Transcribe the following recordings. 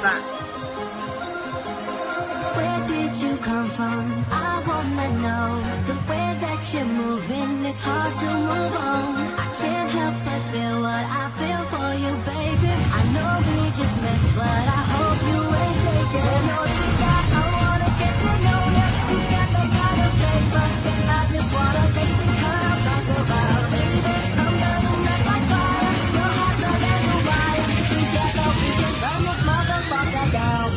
that? Where did you come from? I wanna know. The way that you're moving, it's hard to move on. I can't help but feel what I feel for you, baby. I know we just met, but I hope you ain't taking. Senorita, I wanna get to know ya. You got that kind of flavor, and I just wanna taste the kind I'm talking about, baby. I'm burning up like fire. Your heart's hotter than the wire. Together we can burn this motherfucker down.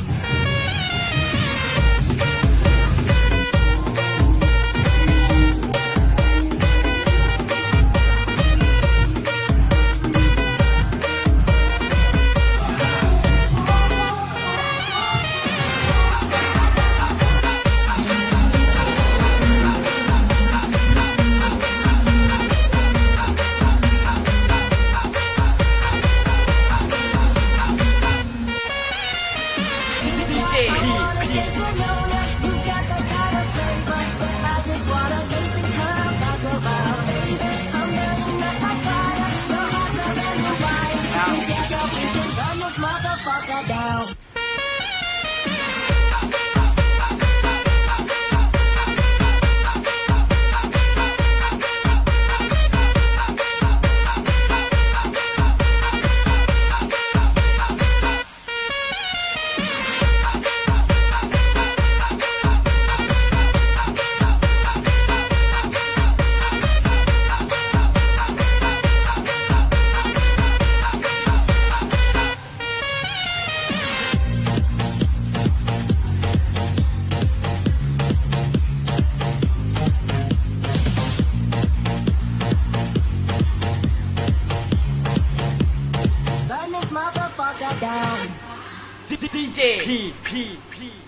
DJ P.